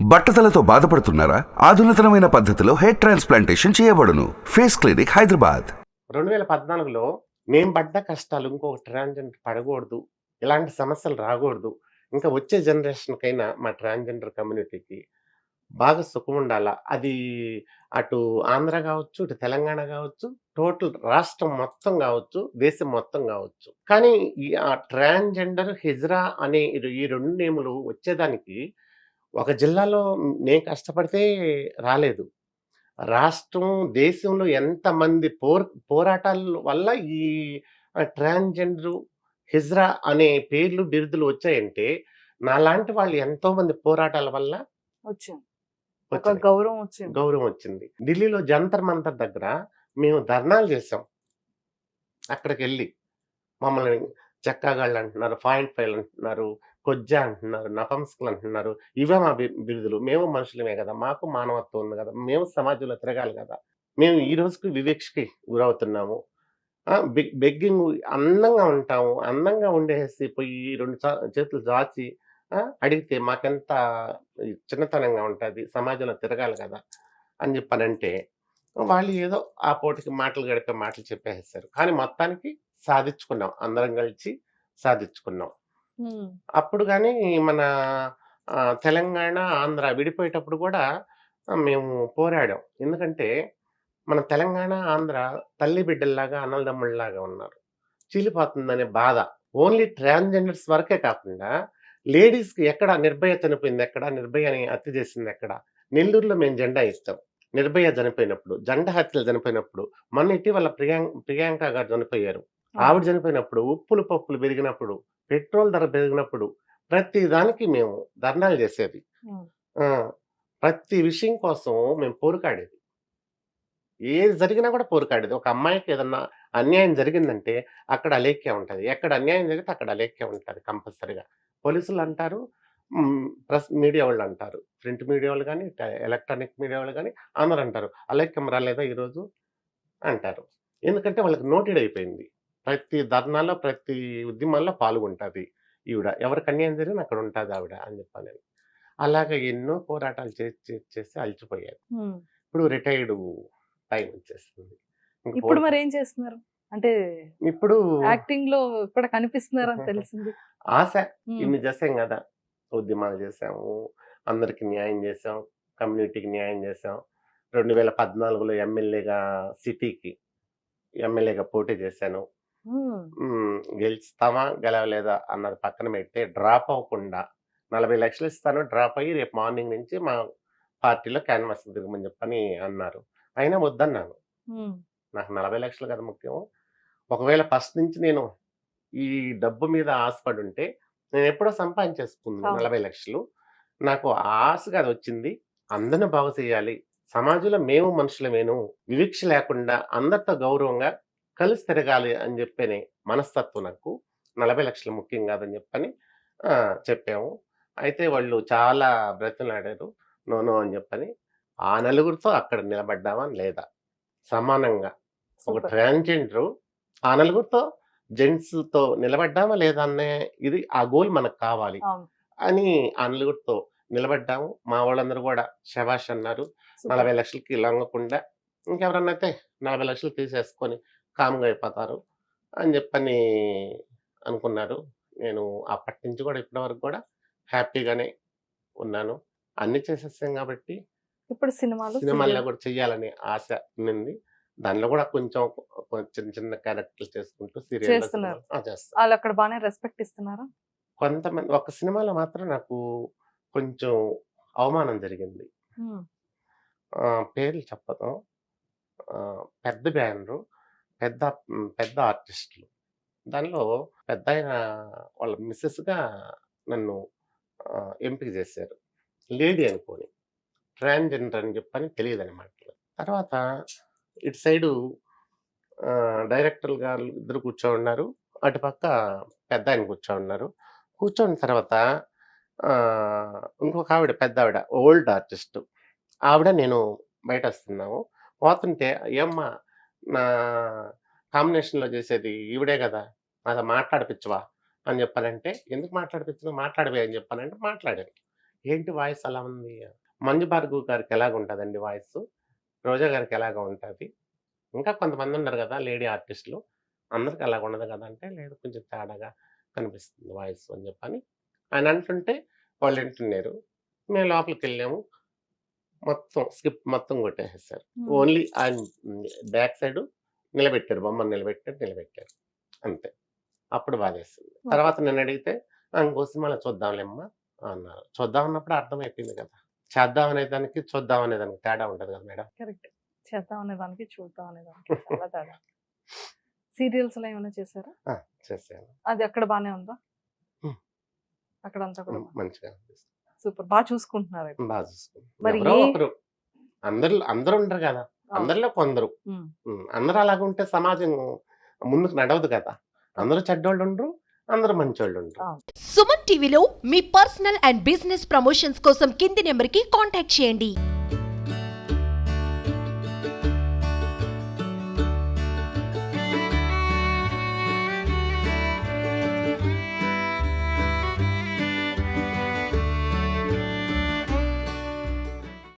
బట్టతలతో బాధపడుతున్నారా? ఆధునితనమైన పద్ధతిలో హెయిర్ ట్రాన్స్ప్లాంటేషన్ చేయబడును. Face clinic, Hyderabad. 2014లో మేము పడ్డ కష్టాలు ఇంకొక ట్రాన్స్‌జెండర్ పడకూడదు. ఇలాంటి సమస్యలు రాకూడదు. ఇంకా వచ్చే జనరేషన్‌కైనా మా ట్రాన్స్‌జెండర్ కమ్యూనిటీకి బాగా సుఖముండాల. అది అటు ఆంధ్ర గావచ్చు, ఇటు తెలంగాణ గావచ్చు, టోటల్ రాష్ట్రం మొత్తం గావచ్చు, దేశం మొత్తం గావచ్చు. కానీ ఆ ట్రాన్స్‌జెండర్, హిజ్రా అనే ఈ 2 నేములు వచ్చేదానికి ఒక జిల్లాలో నేను కష్టపడితే రాలేదు. రాష్ట్రం, దేశంలో ఎంతమంది పోరాటాల వల్ల ఈ ట్రాన్స్‌జెండరు, హిజ్రా అనే పేర్లు, బిరుదులు వచ్చాయంటే, నాలాంటి వాళ్ళు ఎంతోమంది పోరాటాల వల్ల వచ్చింది. ఒక వచ్చినాయి. గౌరవం వచ్చింది. గౌరవం వచ్చింది. ఢిల్లీలో జంతర్ మంతర్ దగ్గర మేము ధర్నాలు చేసాం. అక్కడికెళ్ళి మమ్మల్ని చెక్కాగాళ్ళు అంటున్నారు, పాయింట్ ఫైల్ అంటున్నారు, కొజ్జా అంటున్నారు, నపుంసకులు అంటున్నారు. ఇవే మా బిరుదులు. మేము మనుషులమే గదా! మాకు మానవత్వం ఉంది గదా! మేము సమాజంలో తిరగాలి గదా! మేము ఈ రోజుకి వివక్షకి గురవుతున్నాము. బెగ్గింగ్ అందంగా ఉంటాము. అందంగా ఉండేసి పోయి 2 చేతులు చాచి అడిగితే మాకెంత చిన్నతనంగా ఉంటది. సమాజంలో తిరగాలి గదా! అని జెప్పనంటే, వాళ్ళు ఏదో ఆ పూటకి మాటలు గడిపే మాటలు చెప్పేసేసారు. కానీ మొత్తానికి సాధించుకున్నాం. అందరం కలిసి సాధించుకున్నాం. హ్మ్. అప్పుడు గాని మన తెలంగాణ, ఆంధ్ర విడిపోయేటప్పుడు గూడా మేము పోరాడాం. ఎందుకంటే, మన తెలంగాణ, ఆంధ్ర తల్లి బిడ్డల్లాగా, అన్నదమ్ముల్లాగా ఉన్నారు. చీలిపోతుందనే బాధ. ఓన్లీ ట్రాన్స్‌జెండర్స్ వరకే కాకుండా, లేడీస్‌కి ఎక్కడ నిర్భయ చనిపోయిందెక్కడ? నిర్భయని హత్య చేసిందెక్కడ? నెల్లూరులో మేము జెండా ఎత్తాం. నిర్భయ చనిపోయినప్పుడు, జంట హత్యలు చనిపోయినప్పుడు, మొన్న ఇటీవల ప్రియాంక గారు చనిపోయారు. ఆవిడ చనిపోయినప్పుడు, ఉప్పులు, పప్పులు పెరిగినప్పుడు, పెట్రోల్ ధర పెరిగినప్పుడు, ప్రతి దానికి మేము ధర్నాలు చేసేది. హ్మ్. ఆ! ప్రతి విషయం కోసం మేము పోరుకాడేది. ఏది జరిగినా కూడా పోరుకాడేది. ఒక అమ్మాయికి ఏదన్నా అన్యాయం జరిగిందంటే అక్కడ అలేఖ్య ఉంటది. ఎక్కడ అన్యాయం జరిగితే అక్కడ అలేఖ్య ఉంటది కంపల్సరీగా. పోలీసులంటారు, ప్రెస్ మీడియా వాళ్ళంటారు. ప్రింట్ మీడియా వాళ్ళు గాని, ఎలక్ట్రానిక్ మీడియా వాళ్ళు గాని అందరూ అంటారు. అలేఖ్యం రాలేదా ఈరోజు అంటారు. ఎందుకంటే వాళ్ళకి నోటెడ్ అయిపోయింది. ప్రతి ధర్నాలో, ప్రతి ఉద్యమాల్లో పాల్గొంటది ఈవిడ. ఎవరికి అన్యాయం జరిగినా అక్కడ ఉంటదావిడ అని చెప్పానని. అలాగా ఎన్నో పోరాటాలు చేసి అలసిపోయాను. హ్మ్. ఇప్పుడు రిటైర్డ్ టైమ్ వచ్చేస్తుంది. ఇంక ఇప్పుడు మరేం చేస్తున్నారు? అంటే ఇప్పుడు యాక్టింగ్‌లో కూడా కనిపిస్తున్నారని తెలిసింది. ఆశ హ్మ్. ఇన్ని చేసాం గదా! ఉద్యమాలు చేసాము. అందరికి న్యాయం చేసాం. కమ్యూనిటీకి న్యాయం చేసాం. 2014లో సిటీకి ఎమ్మెల్యేగా పోటీ చేశాను. హ్మ్. గెలుస్తామా? గెలవలేదా? అన్నది పక్కన పెడితే డ్రాప్ అవ్వకుండా 40,00,000 ఇస్తాను. డ్రాప్ అయ్యి రేపు మార్నింగ్ నుంచి మా పార్టీలో క్యాన్వాస్ తిరగమని చెప్పని అన్నారు. అయినా వద్దన్నాను. హ్మ్. నాకు 40,00,000 కదా ముఖ్యం. ఒకవేళ ఫస్ట్ నుంచి నేను ఈ డబ్బు మీద ఆశపడుంటే నేనెప్పుడో సంపాదించేసుకుందును అవును. 40,00,000. నాకు ఆ ఆశ కాదొచ్చింది. అందరిని బాగు చేయాలి. సమాజంలో మేము మనుషులమేను. వివక్ష లేకుండా అందరితో గౌరవంగా కలిసి తిరగాలి అని చెప్పని మనస్తత్వం నాకు. 40,00,000 ముఖ్యం కాదని చెప్పని చెప్పాము. అయితే వాళ్ళు చాలా బ్రతిమలాడారు. నో, నో అని చెప్పని. ఆ నలుగురితో అక్కడ నిలబడ్డామా లేదా? సమానంగా. ఒక సూపర్. ట్రాన్స్‌జెండరు ఆ నలుగురితో జెంట్స్‌తో నిలబడ్డామా లేదా అనే ఇది ఆ గోల్ మనకు కావాలి అవును. అని ఆ నలుగురితో నిలబడ్డాము. మా వాళ్ళందరూ గూడా శభాష్ అన్నారు. సూపర్. 40,00,000కి లొంగకుండా ఇంకెవరన్నా అయితే 40,00,000 తీసేసుకొని కామ్‌గా అయిపోతారు అని జెప్పని అనుకున్నారు. నేను అప్పటి నుంచి గూడా ఇప్పటి వరకు గూడా హ్యాపీగానే ఉన్నాను. అన్నీ చేసేసాం గాబట్టి ఇప్పుడు సినిమాలు, సినిమాల్లో సీరియల్ గూడా చెయ్యాలనే ఆశ ఉండింది. దానిలో గూడా కొంచెం చిన్న చిన్న క్యారెక్టర్‌లు చేసుకుంటూ సీరియల్‌లో, చేస్తున్నారు. సినిమాలో చేస్తా. ఆళ్ళక్కడ బానే రెస్పెక్ట్ ఇస్తున్నారా? కొంతమంది ఒక సినిమాలో మాత్రం నాకు కొంచెం అవమానం జరిగింది. హ్మ్. పేర్లు చెప్పను. పెద్ద బ్యానరు, పెద్ద ఆర్టిస్టులు. దానిలో పెద్దాయన వాళ్ళ మిసెస్‌గా నన్ను ఎంపిక చేశారు. లేడీ అనుకోని. ట్రాన్స్‌జెండర్ అని చెప్పని తెలీదనమాట. తర్వాత ఇటు సైడు డైరెక్టర్లు గారు ఇద్దరు కూర్చోనున్నారు. అటుపక్క పెద్దాయన కూర్చోనున్నారు. కూర్చొని తర్వాత ఇంకొక ఆవిడ పెద్దావిడ ఓల్డ్ ఆర్టిస్టు. ఆవిడ నేను బయటొస్తున్నాము. పోతుంటే "ఏమ్మా నా కాంబినేషన్‌లో చేసేది ఈవిడే గదా! నాతో మాట్లాడిపిచ్చవా?" అని చెప్పానంటే, "ఎందుకు మాట్లాడిపిచ్చను? మాట్లాడవే" అని చెప్పానంటే మాట్లాడాను. ఏంటి వాయిస్ అలా ఉంది? మంజు భార్గవ్ గారికి ఎలాగ ఉంటదండి వాయిసు? రోజా గారికి ఎలాగ ఉంటది? ఇంకా కొంతమంది ఉన్నారు గదా! లేడీ ఆర్టిస్టులు. అందరికి అలాగ ఉండదు గదా! అంటే, లేదు కొంచెం తేడాగా కనిపిస్తుంది వాయిస్ అని జెప్పని ఆయన అంటుంటే వాళ్ళు వింటున్నారు. మేము లోపలికెళ్ళాము. మొత్తం స్కిప్ మొత్తం కొట్టేసేసారు. హ్మ్. ఓన్లీ ఆయన బ్యాక్ సైడు నిలబెట్టారు. బొమ్మను నిలబెట్టారు. అంతే. అప్పుడు బాధేసింది. ఓకే. తర్వాత నన్నడిగితే, ఇంకో సినిమాలో చూద్దాంలేమ్మా అన్నారు. చూద్దాం అన్నప్పుడు అర్థమైపోయింది కదా! చేద్దాం అనే దానికి, చూద్దాం అనే దానికి తేడా ఉంటది కదా మేడం. కరెక్ట్. చేద్దాం అనే దానికి, చూద్దాం అనే దానికి చాలా తేడా. సీరియల్స్‌లో ఏమైనా చేశారా? ఆ! చేశాను. అది అక్కడ బానే ఉందా? హ్మ్. అక్కడంతా కూడా మంచిగా అనిపిస్తుంది. సూపర్. బా చూసుకుంటున్నారైతే. బాగా చూసుకుంటాం. మరి ఎవరో ఏ ఒకరు అందరూ ఉండరు కదా! అవును. అందరిలో కొందరు. హ్మ్. అందరూ అలాగుంటే సమాజం ముందుకు నడవదు కదా! అందరూ చెడ్డోళ్ళుండరు. అందరూ మంచోళ్ళుండరు. అవును. సుమన్ టీవీలో మీ పర్సనల్ అండ్ బిజినెస్ ప్రమోషన్స్ కోసం కింది నెంబర్కి కాంటాక్ట్ చేయండి.